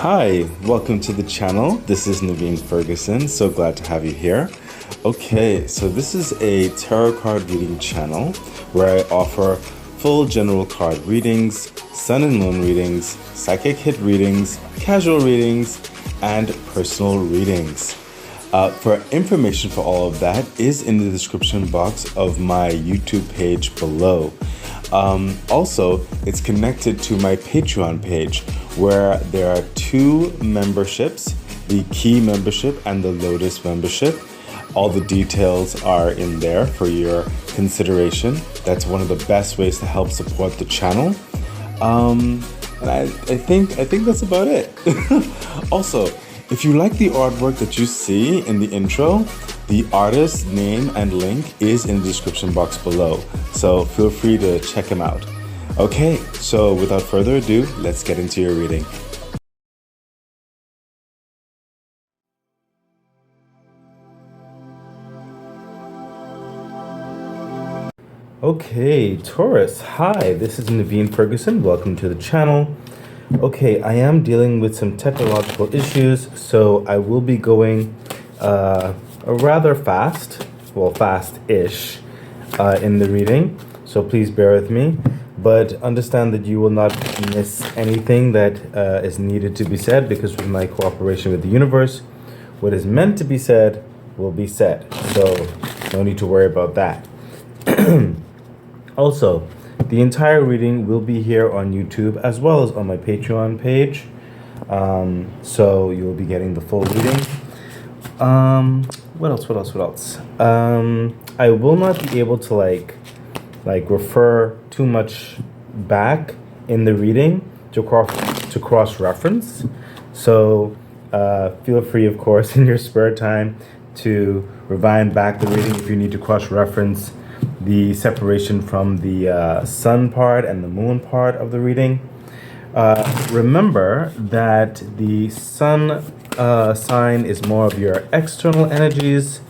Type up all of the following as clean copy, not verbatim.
Hi, welcome to the channel. This is Naveen Ferguson. So glad to have you here. Okay, so this is a tarot card reading channel where I offer full general card readings, sun and moon readings, psychic hit readings, casual readings, and personal readings. For information for all of that is in the description box of my YouTube page below. Also, it's connected to my Patreon page where there are two memberships, the Key membership and the Lotus membership. All the details are in there for your consideration. That's one of the best ways to help support the channel. And I think that's about it. Also, if you like the artwork that you see in the intro, the artist's name and link is in the description box below, so feel free to check him out. Okay, so without further ado, let's get into your reading. Okay, Taurus, hi, this is Naveen Ferguson. Welcome to the channel. Okay, I am dealing with some technological issues, so I will be going rather fast, well, fast-ish in the reading, so please bear with me, but understand that you will not miss anything that is needed to be said, because with my cooperation with the universe, what is meant to be said will be said, so no need to worry about that. Also, the entire reading will be here on YouTube as well as on my Patreon page, so you'll be getting the full reading. What else? I will not be able to like refer too much back in the reading to cross-reference. So feel free, of course, in your spare time to rewind back the reading if you need to cross-reference the separation from the sun part and the moon part of the reading. Remember that the sun sign is more of your external energies,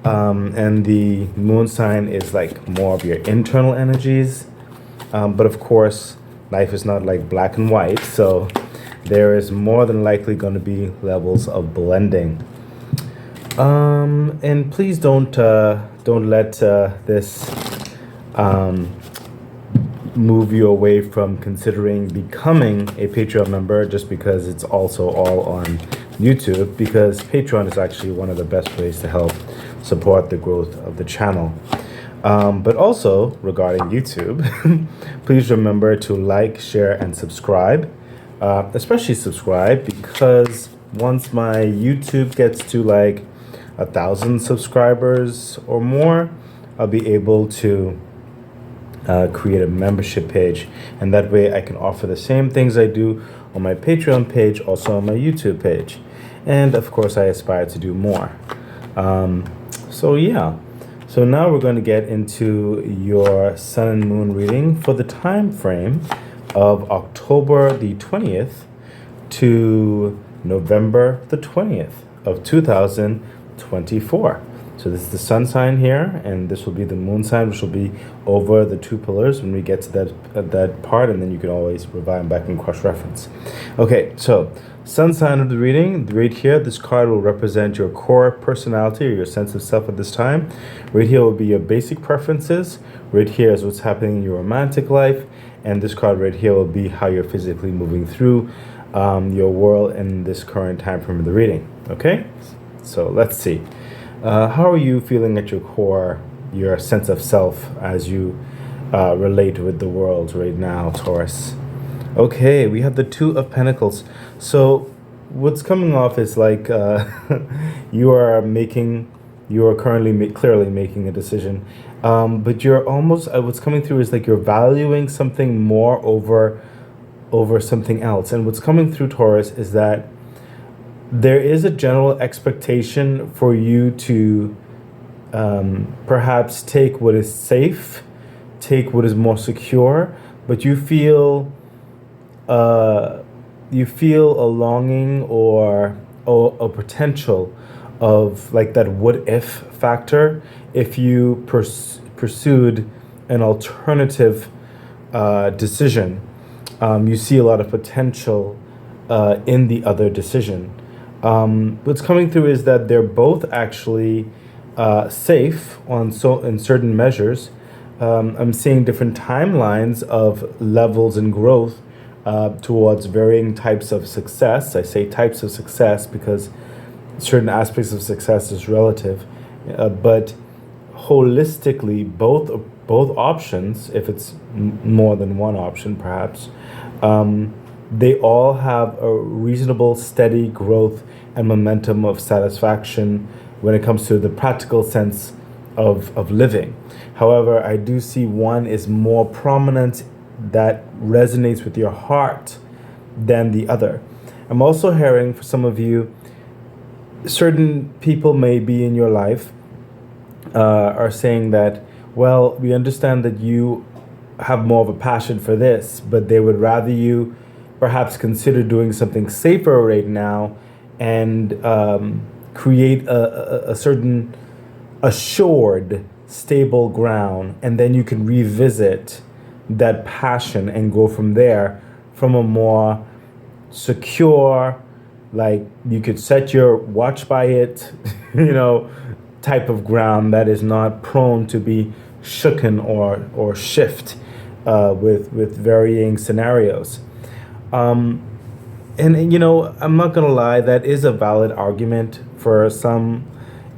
and the moon sign is like more of your internal energies. But of course, life is not like black and white, so there is more than likely going to be levels of blending. And please don't let this move you away from considering becoming a Patreon member just because it's also all on YouTube, because Patreon is actually one of the best ways to help support the growth of the channel. But also regarding YouTube, please remember to like, share, and subscribe, especially subscribe, because once my YouTube gets to like 1,000 subscribers or more, I'll be able to create a membership page, and that way I can offer the same things I do on my Patreon page also on my YouTube page, and of course I aspire to do more. So yeah, so now we're going to get into your sun and moon reading for the time frame of October the 20th to November the 20th of 2024. So this is the sun sign here, and this will be the moon sign, which will be over the two pillars when we get to that part, and then you can always revive back and cross-reference. Okay, so sun sign of the reading, right here, this card will represent your core personality or your sense of self at this time. Right here will be your basic preferences. Right here is what's happening in your romantic life, and this card right here will be how you're physically moving through your world in this current time frame of the reading. Okay, so let's see. How are you feeling at your core, your sense of self as you relate with the world right now, Taurus? Okay, we have the Two of Pentacles. So what's coming off is like you are currently clearly making a decision, but you're almost, what's coming through is like you're valuing something more over something else. And what's coming through, Taurus, is that there is a general expectation for you to perhaps take what is safe, take what is more secure, but you feel a longing or a potential of like that what if factor if you pursued an alternative decision. You see a lot of potential in the other decision. What's coming through is that they're both actually safe in certain measures. I'm seeing different timelines of levels and growth towards varying types of success. I say types of success because certain aspects of success is relative, but holistically, both options, if it's more than one option, perhaps, they all have a reasonable, steady growth and momentum of satisfaction when it comes to the practical sense of living. However, I do see one is more prominent that resonates with your heart than the other. I'm also hearing for some of you, certain people may be in your life are saying that, well, we understand that you have more of a passion for this, but they would rather you perhaps consider doing something safer right now and create a certain assured, stable ground, and then you can revisit that passion and go from there from a more secure, like you could set your watch by it, type of ground that is not prone to be shooken or shift with varying scenarios. And I'm not gonna lie, that is a valid argument for some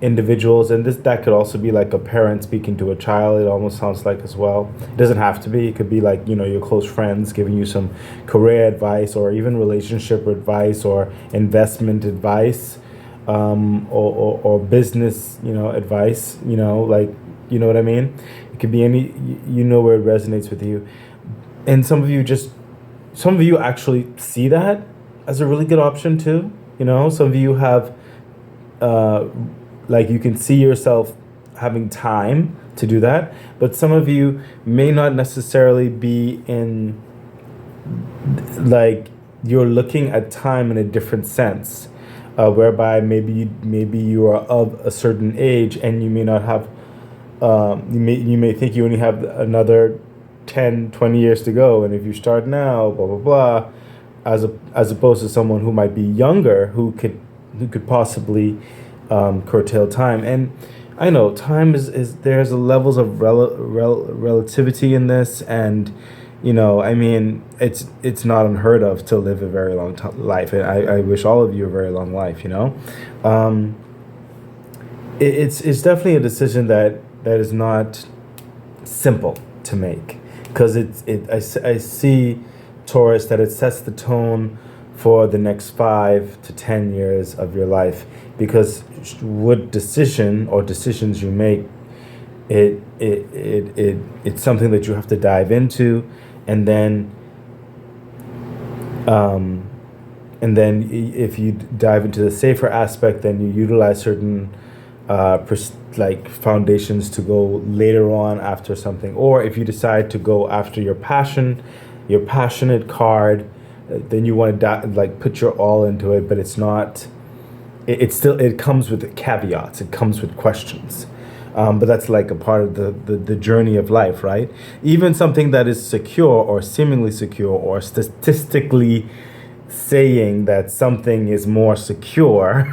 individuals, and that could also be like a parent speaking to a child. It almost sounds like as well. It doesn't have to be. It could be like your close friends giving you some career advice, or even relationship advice, or investment advice, or business advice. Like what I mean. It could be any where it resonates with you, and some of you actually see that as a really good option too. Some of you have like you can see yourself having time to do that, but some of you may not necessarily be in, like, you're looking at time in a different sense, whereby maybe you are of a certain age and you may not have, you may think you only have another 10, 20 years to go, and if you start now, blah blah blah, as opposed to someone who might be younger who could possibly curtail time. And I know time is there's levels of relativity in this, and I mean it's not unheard of to live a very long life, and I wish all of you a very long life. It's definitely a decision that is not simple to make, because I see, Taurus, that it sets the tone for the next 5 to 10 years of your life, because what decision or decisions you make, it's something that you have to dive into, and then if you dive into the safer aspect, then you utilize certain like foundations to go later on after something. Or if you decide to go after your passionate card, then you want to like put your all into it, but it's not. It comes with caveats. It comes with questions, but that's like a part of the journey of life, right? Even something that is secure or seemingly secure, or statistically saying that something is more secure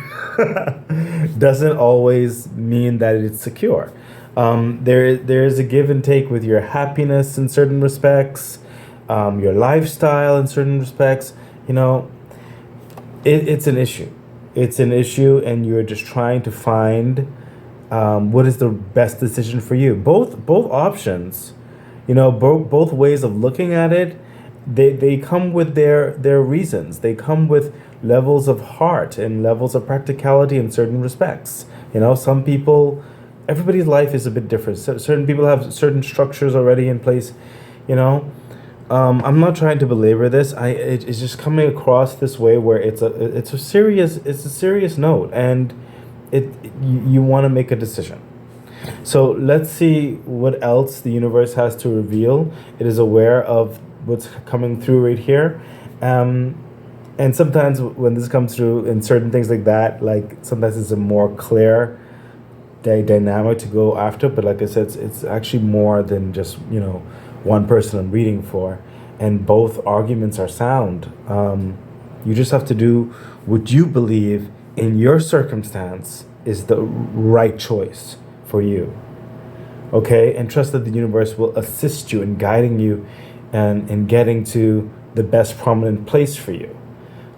doesn't always mean that it's secure. There is a give and take with your happiness in certain respects, your lifestyle in certain respects. It's an issue. It's an issue, and you're just trying to find what is the best decision for you. Both options, both ways of looking at it, they come with their reasons. They come with levels of heart and levels of practicality in certain respects. Some people, everybody's life is a bit different. Certain people have certain structures already in place. I'm not trying to belabor this. It's just coming across this way where it's a serious note, and you want to make a decision. So let's see what else the universe has to reveal. It is aware of what's coming through right here, and sometimes when this comes through in certain things like that, like sometimes it's a more clear dynamic to go after. But like I said, it's actually more than just one person I'm reading for, and both arguments are sound. You just have to do what you believe in your circumstance is the right choice for you. Okay? And trust that the universe will assist you in guiding you and in getting to the best prominent place for you.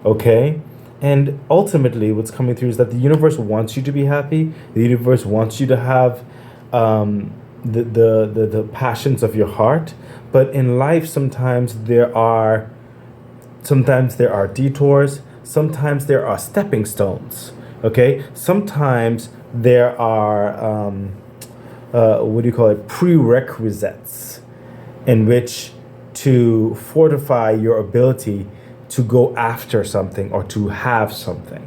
Okay? And ultimately, what's coming through is that the universe wants you to be happy. The universe wants you to have the passions of your heart. But in life, sometimes there are detours. Sometimes there are stepping stones. Okay? Sometimes there are prerequisites in which to fortify your ability to go after something or to have something,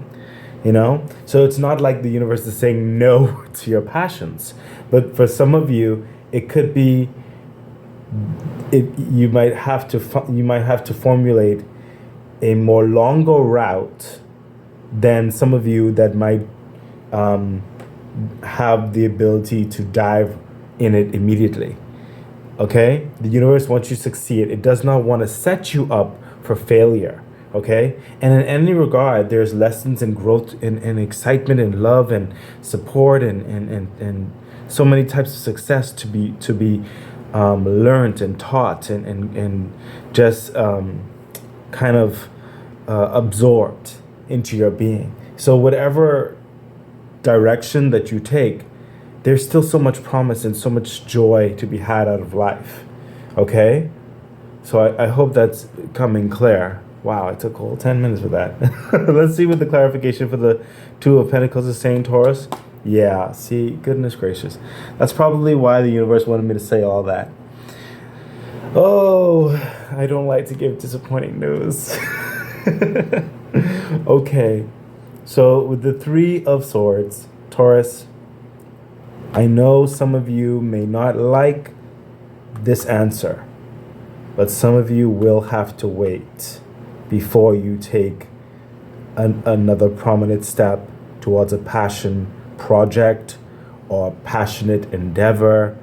So it's not like the universe is saying no to your passions, but for some of you, it could be. You might have to formulate a more longer route than some of you that might have the ability to dive in it immediately. Okay? The universe wants you to succeed. It does not want to set you up for failure. Okay? And in any regard, there's lessons in growth and excitement and love and support and so many types of success to be learned and taught and just kind of absorbed into your being. So whatever direction that you take, there's still so much promise and so much joy to be had out of life. Okay? So I hope that's coming clear. Wow, it took a whole 10 minutes for that. Let's see what the clarification for the Two of Pentacles is saying, Taurus. Yeah, see, goodness gracious. That's probably why the universe wanted me to say all that. Oh, I don't like to give disappointing news. Okay, so with the Three of Swords, Taurus, I know some of you may not like this answer, but some of you will have to wait before you take another prominent step towards a passion project or passionate endeavor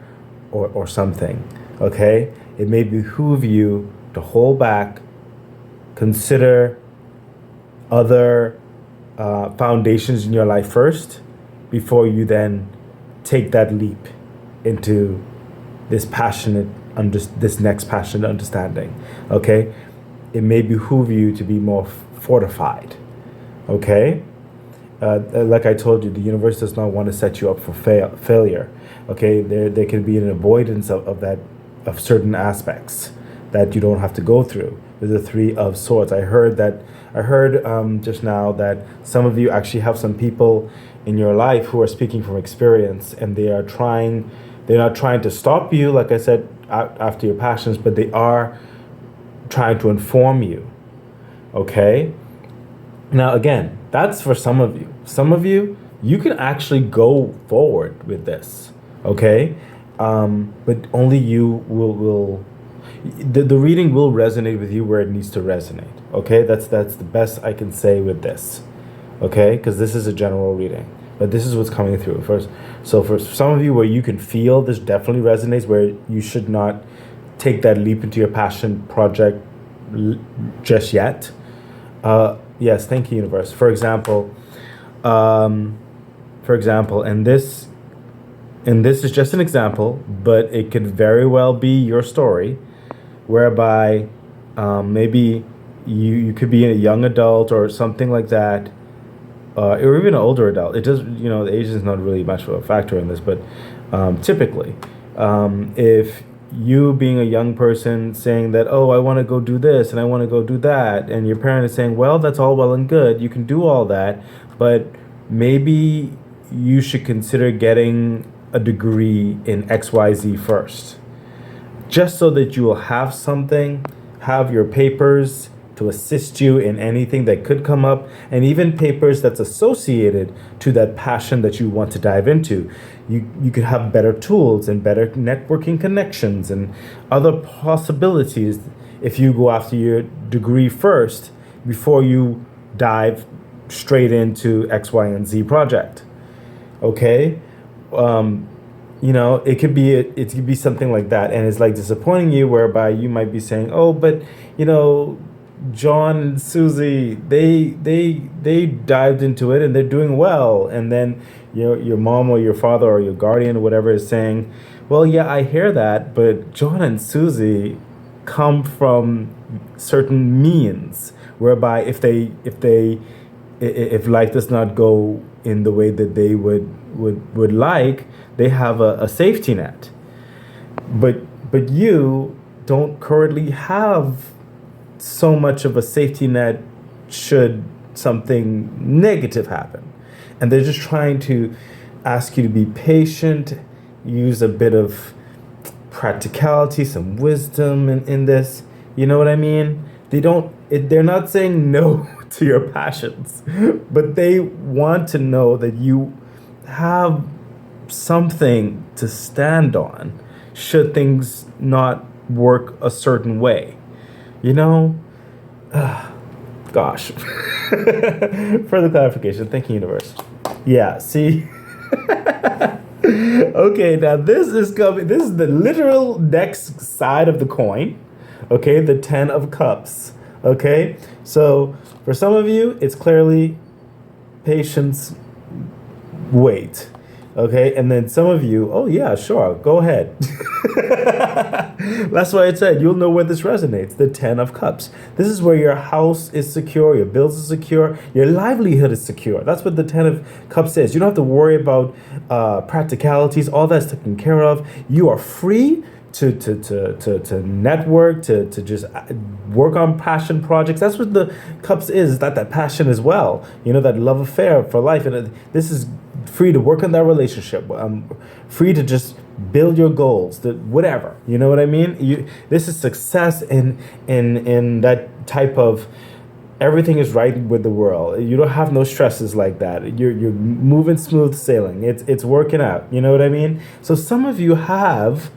or something, okay? It may behoove you to hold back, consider other foundations in your life first before you then take that leap into this next passionate understanding, okay? It may behoove you to be more fortified, okay? Like I told you, the universe does not want to set you up for failure, okay? There can be an avoidance of certain aspects that you don't have to go through with the Three of Swords. I heard just now that some of you actually have some people in your life who are speaking from experience, and they're not trying to stop you, like I said, after your passions, but they are trying to inform you, okay? Now, again, that's for some of you. Some of you, you can actually go forward with this, okay? But only you will the reading will resonate with you where it needs to resonate, okay? That's the best I can say with this, okay? Because this is a general reading, but this is what's coming through first. So for some of you where you can feel this definitely resonates, where you should not take that leap into your passion project just yet. Yes, thank you, universe. For example, and this is just an example, but it could very well be your story, whereby maybe you could be a young adult or something like that, or even an older adult. It does, the age is not really much of a factor in this, but typically, if you being a young person saying that, oh, I want to go do this and I want to go do that, and your parent is saying, well, that's all well and good, you can do all that, but maybe you should consider getting a degree in XYZ first, just so that you will have your papers to assist you in anything that could come up, and even papers that's associated to that passion that you want to dive into. You could have better tools and better networking connections and other possibilities if you go after your degree first before you dive straight into X, Y, and Z project. Okay? It could be something like that, and it's like disappointing you, whereby you might be saying, oh, but John and Susie, they dived into it and they're doing well. And then your mom or your father or your guardian or whatever is saying, well, yeah, I hear that, but John and Susie come from certain means whereby if life does not go in the way that they would like, they have a safety net. But you don't currently have so much of a safety net should something negative happen. And they're just trying to ask you to be patient, use a bit of practicality, some wisdom in this. You know what I mean? They're not saying no to your passions, but they want to know that you have something to stand on should things not work a certain way. You know? Gosh. Further clarification. Thank you, universe. Yeah, see? Okay, now this is the literal next side of the coin. Okay, the 10 of Cups. Okay? So, for some of you, it's clearly patience, wait. Okay, and then some of you, oh yeah, sure, go ahead. That's why I said you'll know where this resonates. The 10 of Cups. This is where your house is secure, your bills are secure, your livelihood is secure. That's what the 10 of Cups is. You don't have to worry about practicalities. All that's taken care of. You are free to network, to just work on passion projects. That's what the Cups is. That passion as well. You know, that love affair for life. And this is free to work on that relationship. Free to just build your goals. Whatever. You know what I mean? This is success in that type of everything is right with the world. You don't have no stresses like that. You're moving smooth sailing. It's working out. You know what I mean? So some of you have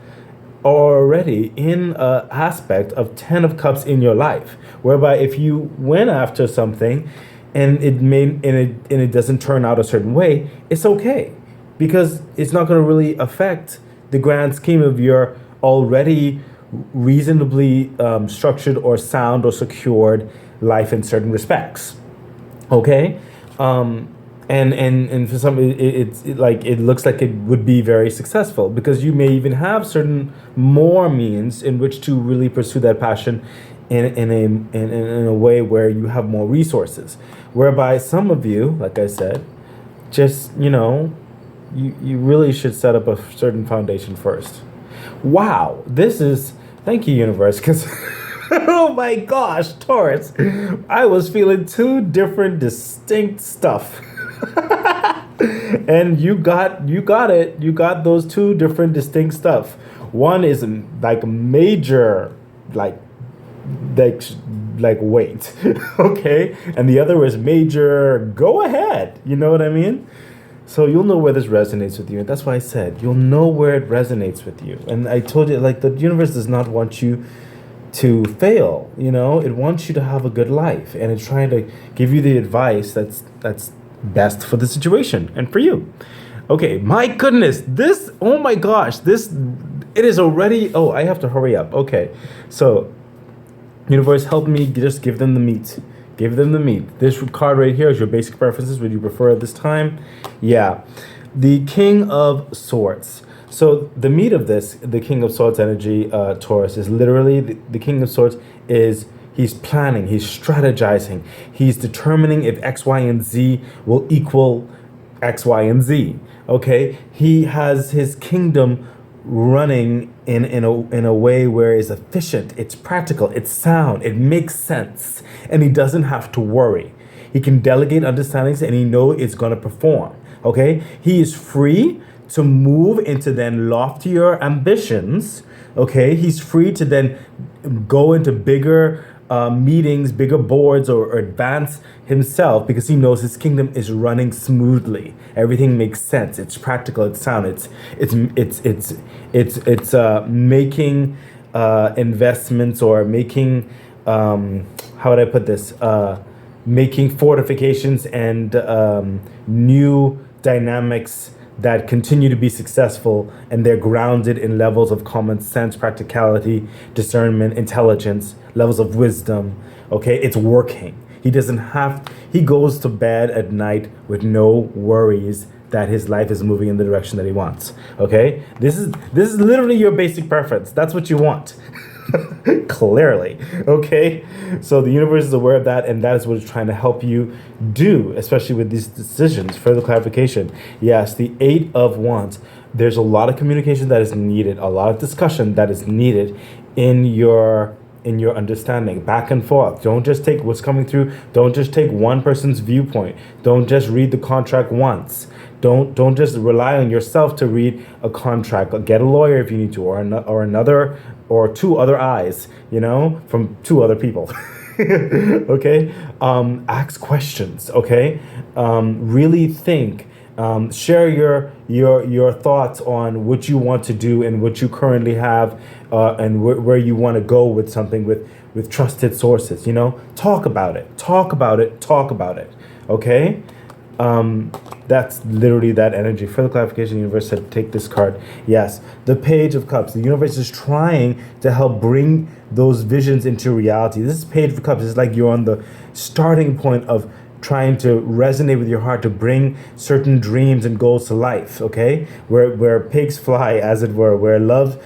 already in an aspect of 10 of Cups in your life, whereby if you went after something and it doesn't turn out a certain way, it's okay, because it's not going to really affect the grand scheme of your already reasonably structured or sound or secured life in certain respects. Okay? And for some, it looks like it would be very successful, because you may even have certain more means in which to really pursue that passion in a way where you have more resources. Whereby some of you, like I said, just, you really should set up a certain foundation first. Wow, thank you, universe, because oh my gosh, Taurus, I was feeling two different distinct stuff. And you got it. You got those two different distinct stuff. One is like major, like wait, okay, and the other is major. Go ahead. You know what I mean? So you'll know where this resonates with you, and that's why I said you'll know where it resonates with you. And I told you, like, the universe does not want you to fail. It wants you to have a good life, and it's trying to give you the advice that's best for the situation and for you. Okay, my goodness, oh my gosh, it is already, I have to hurry up. Okay, so universe, help me just give them the meat. Give them the meat. This card right here is your basic preferences. Would you prefer at this time? Yeah. The King of Swords. So the meat of this, the King of Swords energy, Taurus, is literally, the King of Swords is, he's planning, he's strategizing, he's determining if X, Y, and Z will equal X, Y, and Z. Okay? He has his kingdom running in a way where it's efficient, it's practical, it's sound, it makes sense, and he doesn't have to worry. He can delegate understandings and he knows it's going to perform. Okay? He is free to move into then loftier ambitions. Okay? He's free to then go into bigger meetings, bigger boards, or advance himself, because he knows his kingdom is running smoothly. Everything makes sense. It's practical. It's sound. It's making investments, or making how would I put this? Making fortifications and new dynamics that continue to be successful, and they're grounded in levels of common sense, practicality, discernment, intelligence, levels of wisdom. Okay, it's working. He goes to bed at night with no worries that his life is moving in the direction that he wants. Okay, this is literally your basic preference. That's what you want. Clearly. Okay, so the universe is aware of that, and that is what it's trying to help you do, especially with these decisions. Further clarification: yes, the Eight of Wands, there's a lot of communication that is needed, a lot of discussion that is needed in your understanding, back and forth. Don't just take what's coming through. Don't just take one person's viewpoint. Don't just read the contract once. Don't just rely on yourself to read a contract. Get a lawyer if you need to, or another, or two other eyes, from two other people. Okay, ask questions. Okay, really think. Share your thoughts on what you want to do and what you currently have, and where you want to go with something, with trusted sources. Talk about it. Talk about it. Talk about it. Okay. That's literally that energy. Further clarification: the universe said, take this card. Yes, the Page of Cups. The universe is trying to help bring those visions into reality. This is Page of Cups. It's like you're on the starting point of trying to resonate with your heart to bring certain dreams and goals to life. Okay, where pigs fly, as it were, where love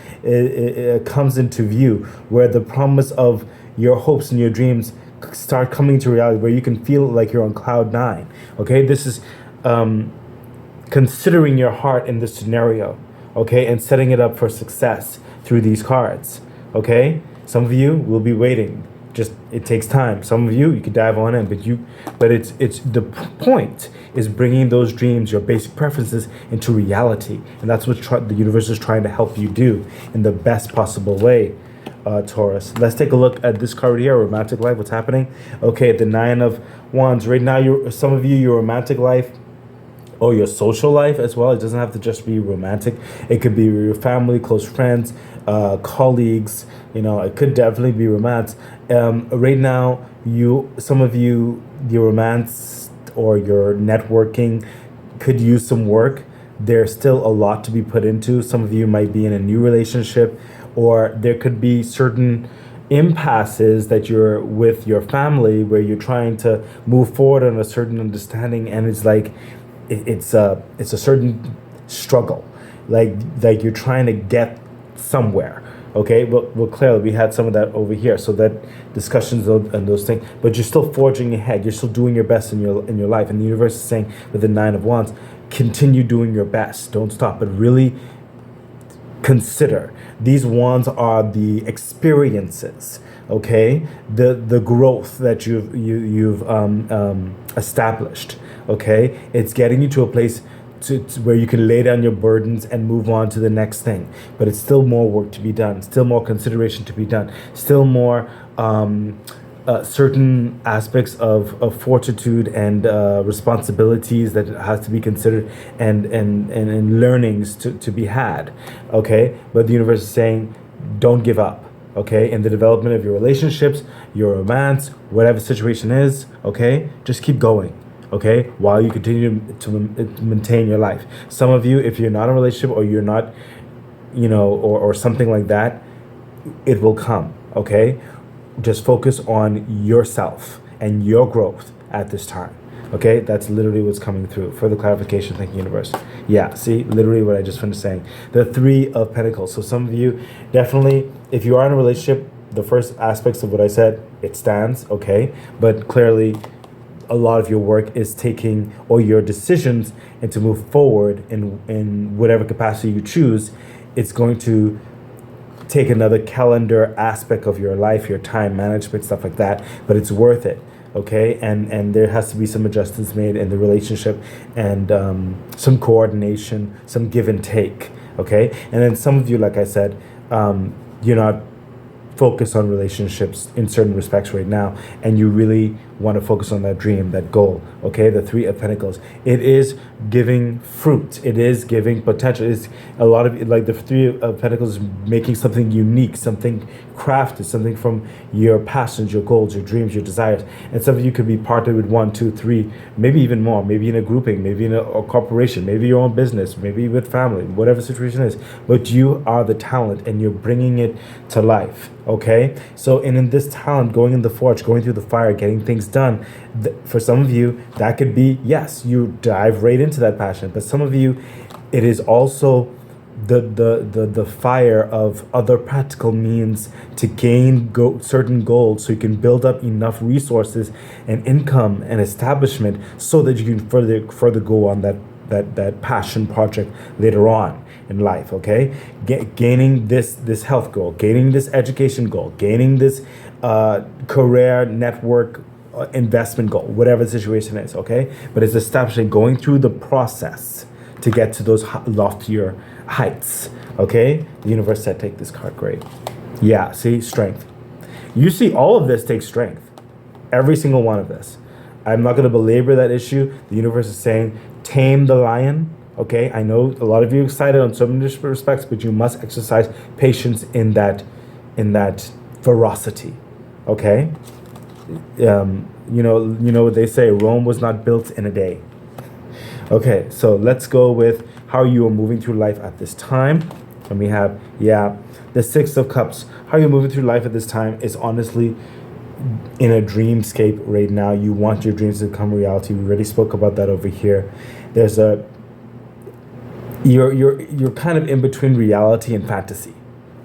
comes into view, where the promise of your hopes and your dreams start coming to reality, where you can feel like you're on cloud nine. Okay, this is considering your heart in this scenario, okay, and setting it up for success through these cards. Okay, some of you will be waiting. Just, it takes time. Some of you could dive on in, but it's the point is bringing those dreams, your basic preferences, into reality, and that's what the universe is trying to help you do in the best possible way. Taurus. Let's take a look at this card here, romantic life. What's happening? Okay, the Nine of Wands. Right now, some of you, your romantic life or your social life as well. It doesn't have to just be romantic. It could be your family, close friends, colleagues. It could definitely be romance. Right now, some of you, your romance or your networking could use some work. There's still a lot to be put into. Some of you might be in a new relationship, or there could be certain impasses that you're with your family where you're trying to move forward on a certain understanding, and it's like it's a certain struggle, like you're trying to get somewhere. Okay, well, clearly we had some of that over here, so that discussions and those things, but you're still forging ahead. You're still doing your best in your life, and the universe is saying with the Nine of Wands, continue doing your best. Don't stop, but really consider. These wands are the experiences, okay, the growth that you've established. Okay, it's getting you to a place to where you can lay down your burdens and move on to the next thing. But it's still more work to be done, still more consideration to be done, still more certain aspects of fortitude and responsibilities that has to be considered, and learnings to be had. Okay, but the universe is saying, don't give up. Okay, in the development of your relationships, your romance, whatever situation is. Okay, just keep going. Okay, while you continue to maintain your life. Some of you, if you're not in a relationship, or you're not, or something like that, it will come. Okay, just focus on yourself and your growth at this time. Okay, that's literally what's coming through. Further clarification, thank you, universe. Yeah, see, literally what I just finished saying. The Three of Pentacles. So some of you, definitely, if you are in a relationship, the first aspects of what I said, it stands. Okay, but clearly, a lot of your work is taking, or your decisions, and to move forward in whatever capacity you choose, it's going to take another calendar aspect of your life, your time management, stuff like that, but it's worth it. Okay, and there has to be some adjustments made in the relationship, and some coordination, some give and take. Okay, and then some of you, like I said, you're not focused on relationships in certain respects right now, and you really want to focus on that dream, that goal. Okay, the Three of Pentacles. It is giving fruit. It is giving potential. It's a lot of, like, the Three of Pentacles is making something unique, something crafted, something from your passions, your goals, your dreams, your desires. And some of you could be partnered with 1, 2, 3, maybe even more, maybe in a grouping, maybe in a corporation, maybe your own business, maybe with family, whatever the situation is. But you are the talent and you're bringing it to life. Okay, so in this talent, going in the forge, going through the fire, getting things done, for some of you that could be, yes, you dive right into that passion. But some of you, it is also the fire of other practical means to gain certain goals, so you can build up enough resources and income and establishment so that you can further go on that passion project later on in life. Okay, gaining this health goal, gaining this education goal, gaining this career network investment goal, whatever the situation is. Okay, but it's establishing, going through the process to get to those loftier heights. Okay, the universe said take this card. Great. Yeah, see, strength. You see, all of this takes strength, every single one of this. I'm not going to belabor that issue. The universe is saying tame the lion. Okay, I know a lot of you are excited on so many different respects, but you must exercise patience in that ferocity. Okay, you know what they say, Rome was not built in a day. Okay, so let's go with how you are moving through life at this time. And we have, the Six of Cups. How you're moving through life at this time is honestly in a dreamscape right now. You want your dreams to become reality. We already spoke about that over here. There's you're kind of in between reality and fantasy.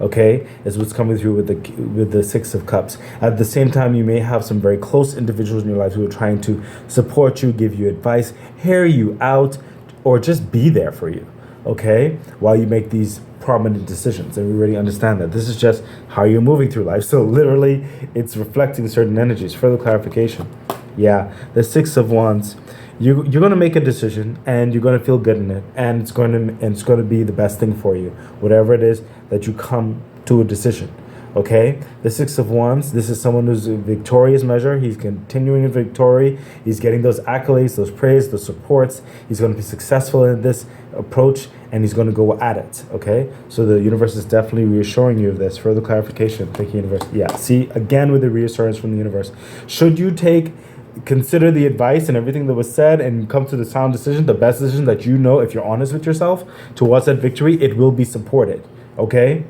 Okay, is what's coming through with the Six of Cups. At the same time, you may have some very close individuals in your life who are trying to support you, give you advice, hear you out, or just be there for you. Okay, while you make these prominent decisions, and we already understand that this is just how you're moving through life. So literally, it's reflecting certain energies. Further clarification. Yeah, the Six of Wands. You're going to make a decision, and you're going to feel good in it, and it's going to be the best thing for you, whatever it is that you come to a decision. Okay, the Six of Wands. This is someone who's a victorious measure. He's continuing in victory. He's getting those accolades, those praise, those supports. He's going to be successful in this approach, and he's going to go at it. Okay, so the universe is definitely reassuring you of this. Further clarification. Thank you, universe. Yeah. See, again with the reassurance from the universe. Should you consider the advice and everything that was said and come to the sound decision, the best decision that you know, if you're honest with yourself towards that victory, it will be supported. Okay,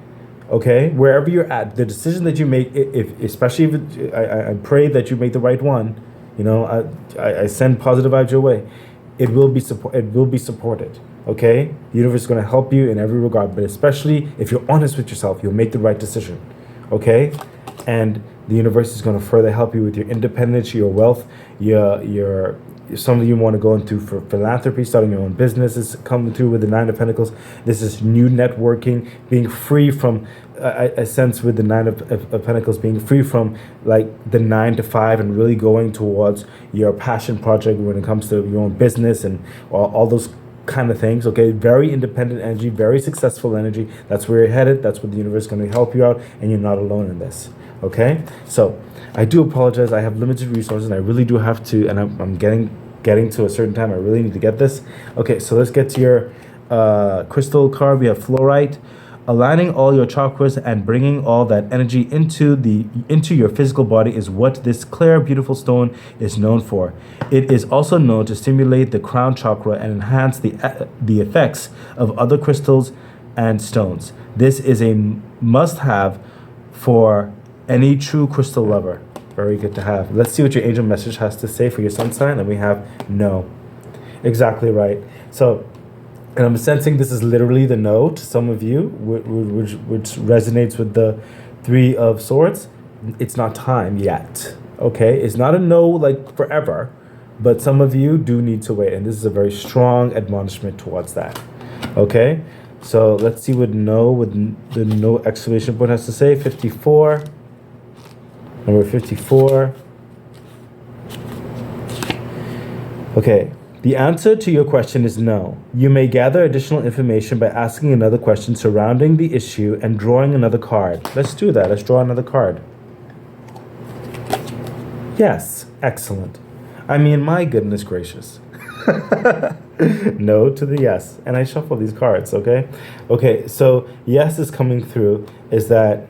wherever you're at, the decision that you make, especially if I pray that you make the right one. You know, I send positive vibes your way. It will be supported. Okay, the universe is going to help you in every regard, but especially if you're honest with yourself, you'll make the right decision. Okay, and the universe is going to further help you with your independence, your wealth, your some of you want to go into for philanthropy, starting your own business is coming through with the Nine of Pentacles. This is new networking, being free from, I sense with the Nine of Pentacles, being free from like the 9 to 5 and really going towards your passion project when it comes to your own business and all those kind of things. Okay, very independent energy, very successful energy. That's where you're headed. That's what the universe is going to help you out, and you're not alone in this. Okay, so I do apologize. I have limited resources, and I really do have to. And I'm getting to a certain time. I really need to get this. Okay, so let's get to your crystal card. We have fluorite. Aligning all your chakras and bringing all that energy into your physical body is what this clear, beautiful stone is known for. It is also known to stimulate the crown chakra and enhance the effects of other crystals and stones. This is a must-have for any true crystal lover. Very good to have. Let's see what your angel message has to say for your sun sign. And we have no. Exactly right. So, and I'm sensing this is literally the no to some of you, which resonates with the Three of Swords. It's not time yet. Okay? It's not a no like forever, but some of you do need to wait. And this is a very strong admonishment towards that. Okay? So let's see what no with the no exclamation point has to say. 54. Number 54. Okay, the answer to your question is no. You may gather additional information by asking another question surrounding the issue and drawing another card. Let's do that. Let's draw another card. Yes, excellent. I mean, my goodness gracious. No to the yes. And I shuffle these cards, okay? Okay, so yes is coming through is that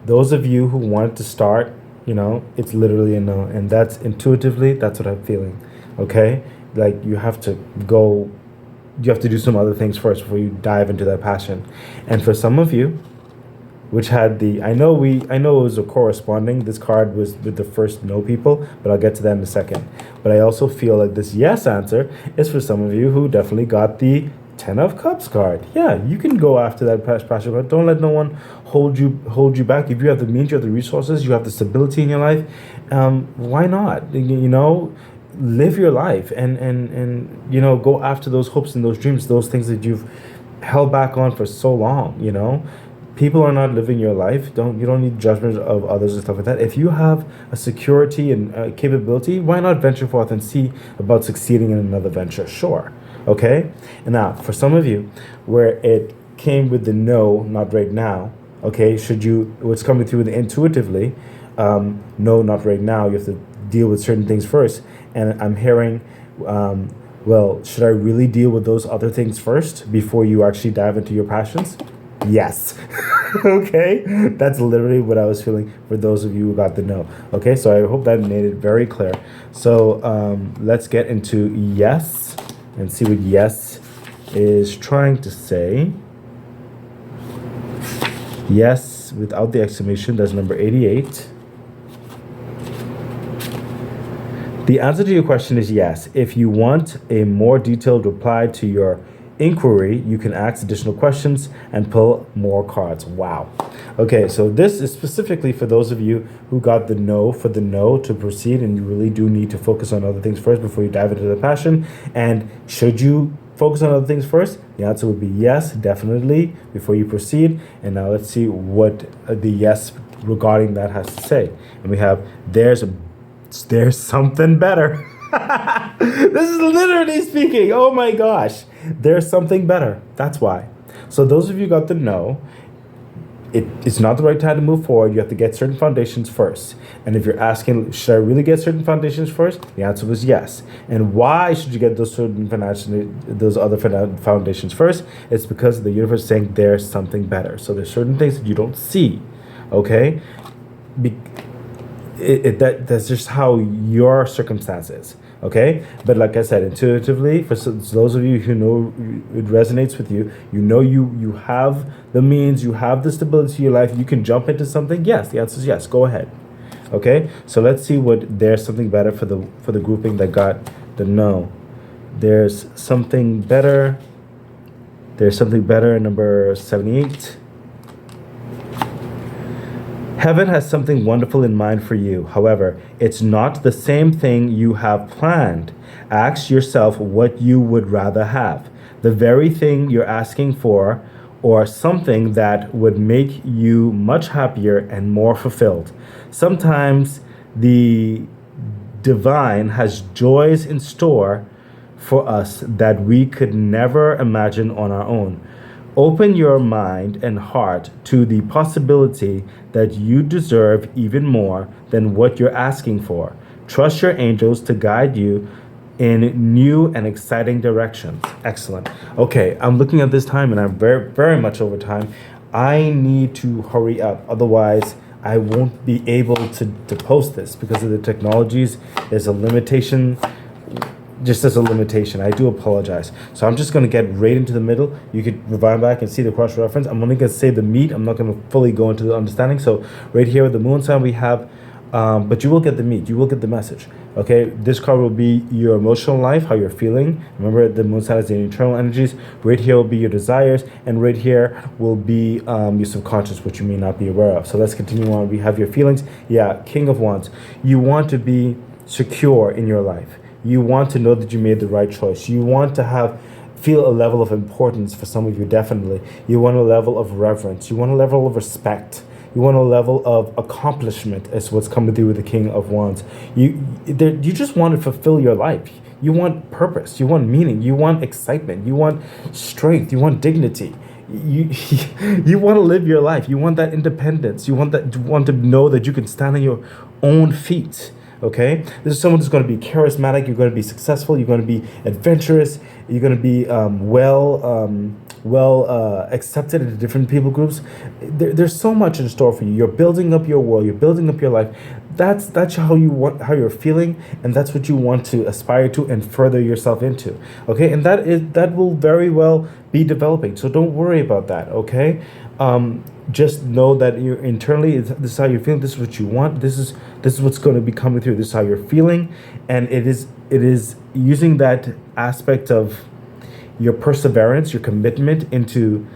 those of you who wanted to start, it's literally a no. And that's intuitively, that's what I'm feeling, okay? Like you have to do some other things first before you dive into that passion. And for some of you, which had I know it was a corresponding, this card was with the first no people, but I'll get to that in a second. But I also feel like this yes answer is for some of you who definitely got the Ten of Cups card. Yeah, you can go after that passion card. Don't let no one hold you back. If you have the means, you have the resources, you have the stability in your life, why not? Live your life and go after those hopes and those dreams, those things that you've held back on for so long. People are not living your life. You don't need judgment of others and stuff like that. If you have a security and capability, why not venture forth and see about succeeding in another venture? Sure. Okay? And now, for some of you, where it came with the no, not right now, okay, what's coming through intuitively, no, not right now, you have to deal with certain things first. And I'm hearing, well, should I really deal with those other things first before you actually dive into your passions? Yes. Okay, that's literally what I was feeling for those of you who got the no. Okay, so I hope that made it very clear. So let's get into yes and see what yes is trying to say. Yes, without the exclamation, that's number 88. The answer to your question is yes. If you want a more detailed reply to your inquiry, you can ask additional questions and pull more cards. Wow. Okay, so this is specifically for those of you who got the no for the no to proceed, and you really do need to focus on other things first before you dive into the passion. And should you focus on other things first? The answer would be yes, definitely, before you proceed. And now let's see what the yes regarding that has to say. And we have there's something better. This is literally speaking. Oh my gosh. There's something better. That's why. So those of you who got the no, it's not the right time to move forward. You have to get certain foundations first. And if you're asking, should I really get certain foundations first? The answer was yes. And why should you get those other foundations first? It's because the universe is saying there's something better. So there's certain things that you don't see. Okay? That's just how your circumstance is. Okay, but like I said, intuitively, for those of you who know it resonates with you, you have the means, you have the stability in your life, you can jump into something. Yes, the answer is yes. Go ahead. Okay, so let's see what there's something better for the grouping that got the no. There's something better. There's something better. Number 78. Heaven has something wonderful in mind for you. However, it's not the same thing you have planned. Ask yourself what you would rather have. The very thing you're asking for, or something that would make you much happier and more fulfilled. Sometimes the divine has joys in store for us that we could never imagine on our own. Open your mind and heart to the possibility that you deserve even more than what you're asking for. Trust your angels to guide you in new and exciting directions. Excellent. Okay, I'm looking at this time and I'm very, very much over time. I need to hurry up. Otherwise, I won't be able to post this because of the technologies. There's a limitation. Just as a limitation, I do apologize. So I'm just going to get right into the middle. You could rewind back and see the cross reference. I'm only going to say the meat. I'm not going to fully go into the understanding. So right here with the moon sign we have, but you will get the meat. You will get the message. Okay, this card will be your emotional life, how you're feeling. Remember, the moon sign is the internal energies. Right here will be your desires, and right here will be your subconscious, which you may not be aware of. So let's continue on. We have your feelings. Yeah, King of Wands. You want to be secure in your life. You want to know that you made the right choice. You want to feel a level of importance for some of you, definitely. You want a level of reverence. You want a level of respect. You want a level of accomplishment, is what's coming through with the King of Wands. You just want to fulfill your life. You want purpose. You want meaning. You want excitement. You want strength. You want dignity. You want to live your life. You want that independence. You want to know that you can stand on your own feet. Okay, this is someone who's going to be charismatic. You're going to be successful. You're going to be adventurous. You're going to be accepted into different people groups. There's so much in store for you. You're building up your world. You're building up your life. That's how you're feeling, and that's what you want to aspire to and further yourself into. Okay, and that will very well be developing. So don't worry about that. Okay, just know that you're internally. This is how you're feeling. This is what you want. This is what's going to be coming through. This is how you're feeling, and it is using that aspect of your perseverance, your commitment into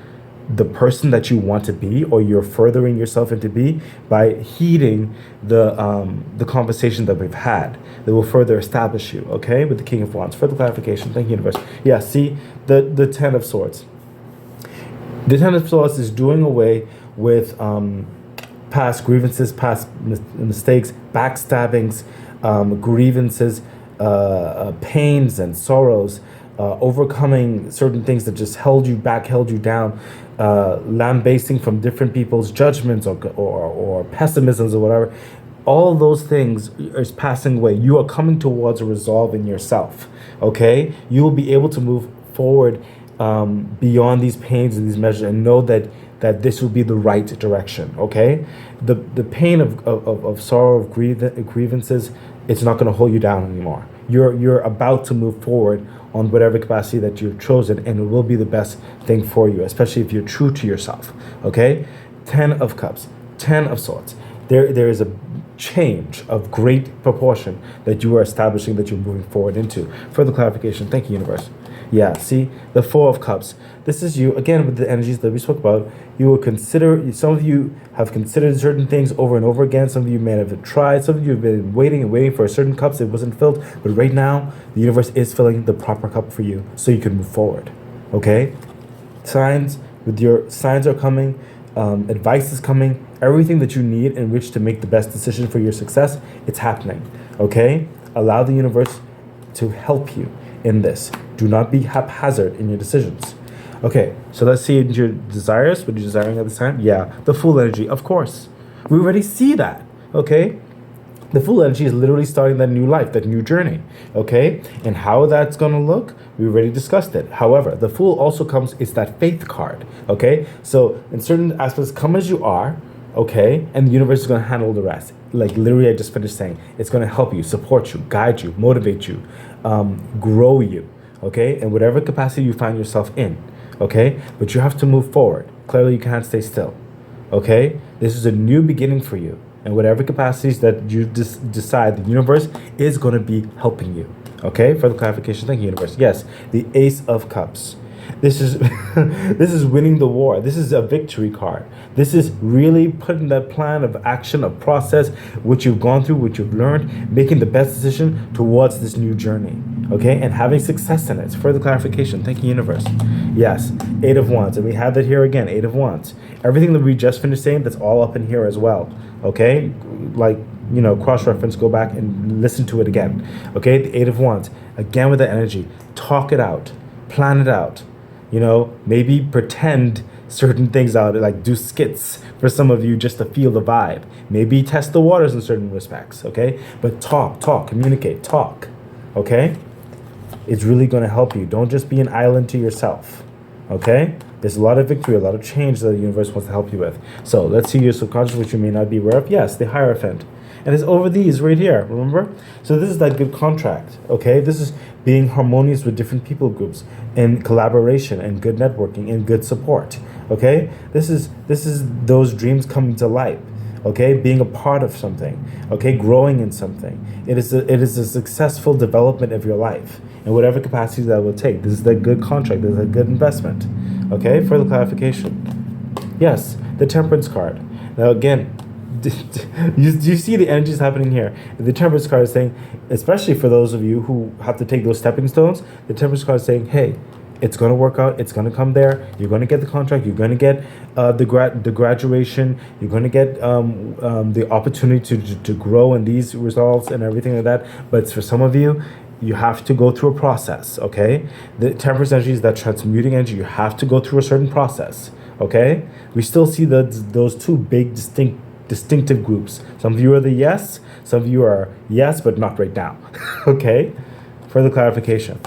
the person that you want to be, or you're furthering yourself into be, by heeding the conversation that we've had that will further establish you. Okay, with the King of Wands. Further clarification. Thank you, universe. Yeah. See the Ten of Swords. The Ten of Swords is doing away with past grievances, past mistakes, backstabbings, grievances, pains and sorrows, overcoming certain things that just held you back, held you down, lambasting from different people's judgments or pessimisms or whatever. All those things is passing away. You are coming towards a resolve in yourself. Okay, you will be able to move forward beyond these pains and these measures, and know that this will be the right direction. Okay, the pain of sorrow, of grievances, it's not going to hold you down anymore. You're about to move forward on whatever capacity that you've chosen, and it will be the best thing for you, especially if you're true to yourself. Okay, 10 of Cups, 10 of Swords. There is a change of great proportion that you are establishing, that you're moving forward into. Further clarification. Thank you, universe. Yeah, see, the Four of Cups. This is you, again, with the energies that we spoke about. You will consider, some of you have considered certain things over and over again. Some of you may have tried. Some of you have been waiting and waiting for certain cups. It wasn't filled. But right now, the universe is filling the proper cup for you so you can move forward. Okay? Signs are coming. Advice is coming. Everything that you need in which to make the best decision for your success, it's happening. Okay? Allow the universe to help you in this. Do not be haphazard in your decisions. Okay, so let's see your desires. What are you desiring at this time? Yeah, the Fool energy, of course. We already see that. Okay? The Fool energy is literally starting that new life, that new journey. Okay? And how that's going to look, we already discussed it. However, the Fool also comes, it's that faith card. Okay? So in certain aspects, come as you are. Okay? And the universe is going to handle the rest. Like literally I just finished saying, it's going to help you, support you, guide you, motivate you, grow you. Okay? In whatever capacity you find yourself in. Okay? But you have to move forward. Clearly you can't stay still. Okay? This is a new beginning for you. And whatever capacities that you decide, the universe is going to be helping you. Okay? Further clarification. Thank you, universe. Yes, the Ace of Cups. This is this is winning the war. This is a victory card. This is really putting that plan of action, of process, what you've gone through, what you've learned, making the best decision towards this new journey. Okay? And having success in it. Further clarification. Thank you, universe. Yes, Eight of Wands. And we have that here again, Eight of Wands. Everything that we just finished saying, that's all up in here as well. Okay? Like, you know, cross-reference, go back and listen to it again. Okay? The Eight of Wands. Again with that energy. Talk it out. Plan it out. You know, maybe pretend certain things out, like do skits for some of you just to feel the vibe. Maybe test the waters in certain respects, okay? But talk, communicate, talk, okay? It's really going to help you. Don't just be an island to yourself, okay? There's a lot of victory, a lot of change that the universe wants to help you with. So let's see your subconscious, which you may not be aware of. Yes, the Hierophant. And it's over these right here, remember? So this is that good contract, okay? This is being harmonious with different people groups and collaboration and good networking and good support, okay? This is those dreams coming to life, okay? Being a part of something, okay? Growing in something. It is a successful development of your life in whatever capacity that will take. This is a good contract. This is a good investment, okay? Further clarification. Yes, the Temperance card. Now again, do you see the energies happening here? The Temperance card is saying, especially for those of you who have to take those stepping stones, the Temperance card is saying, hey, it's going to work out. It's going to come there. You're going to get the contract. You're going to get the graduation. You're going to get the opportunity to grow in these results and everything like that. But for some of you, you have to go through a process, okay? The Temperance energy is that transmuting energy. You have to go through a certain process, okay? We still see those two big distinct distinctive groups. Some of you are the yes, some of you are yes, but not right now. Okay? Further clarification.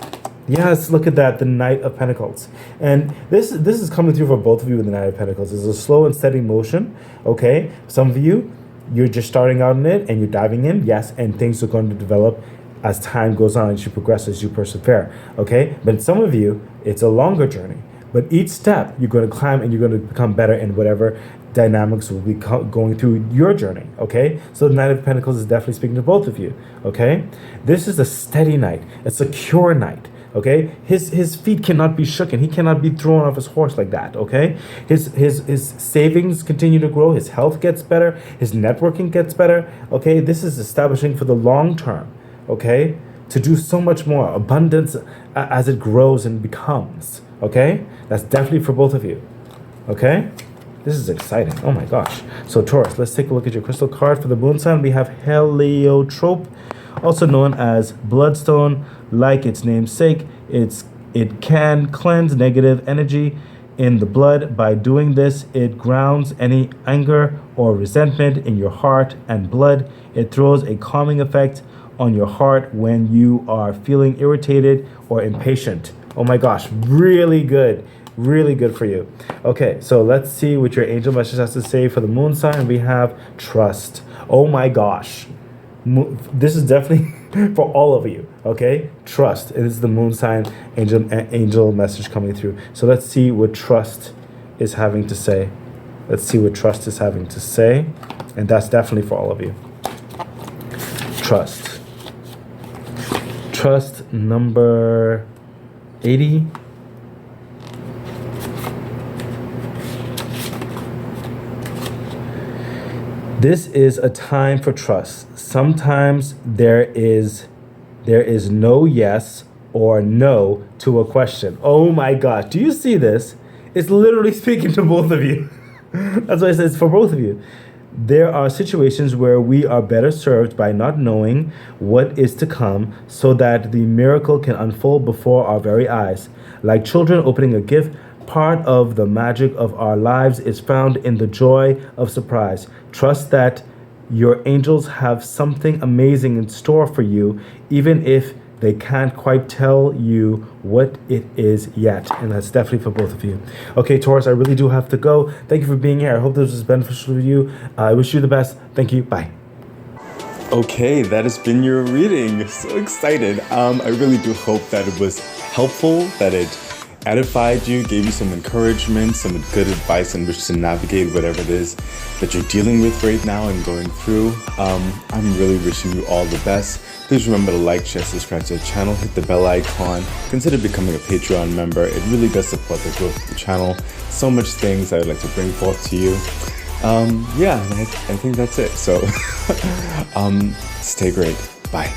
Yes, look at that, the Knight of Pentacles. And this is coming through for both of you with the Knight of Pentacles. It's a slow and steady motion, okay? Some of you, you're just starting out in it and you're diving in, yes, and things are going to develop as time goes on, as you progress, as you persevere, okay? But some of you, it's a longer journey. But each step, you're going to climb and you're going to become better in whatever dynamics will be going through your journey, okay? So the Knight of Pentacles is definitely speaking to both of you, okay? This is a steady knight, a secure knight, okay? His feet cannot be shooken. He cannot be thrown off his horse like that, okay? His savings continue to grow. His health gets better. His networking gets better, okay? This is establishing for the long term, okay? To do so much more. Abundance as it grows and becomes, okay? That's definitely for both of you, okay? This is exciting. Oh my gosh. So Taurus, let's take a look at your crystal card for the moon sign. We have heliotrope, also known as bloodstone. Like its namesake, it can cleanse negative energy in the blood. By doing this, it grounds any anger or resentment in your heart and blood. It throws a calming effect on your heart when you are feeling irritated or impatient. Oh my gosh, really good. Really good for you. Okay, so let's see what your angel message has to say for the moon sign. We have trust. Oh my gosh. This is definitely for all of you, okay? Trust. It is the moon sign angel message coming through. So let's see what trust is having to say. Let's see what trust is having to say. And that's definitely for all of you. Trust. Trust number 80. This is a time for trust. Sometimes there is no yes or no to a question. Oh my God, do you see this? It's literally speaking to both of you. That's why I said it's for both of you. There are situations where we are better served by not knowing what is to come so that the miracle can unfold before our very eyes. Like children opening a gift, part of the magic of our lives is found in the joy of surprise. Trust that your angels have something amazing in store for you, even if they can't quite tell you what it is yet. And that's definitely for both of you. Okay, Taurus, I really do have to go. Thank you for being here. I hope this was beneficial for you. I wish you the best. Thank you. Bye. Okay, that has been your reading. So excited. I really do hope that it was helpful, that it edified you, gave you some encouragement, some good advice on which to navigate whatever it is that you're dealing with right now and going through. I'm really wishing you all the best. Please remember to like, share, subscribe to the channel, hit the bell icon, consider becoming a Patreon member. It really does support the growth of the channel. So much things I would like to bring forth to you. Yeah, and I think that's it. So stay great. Bye.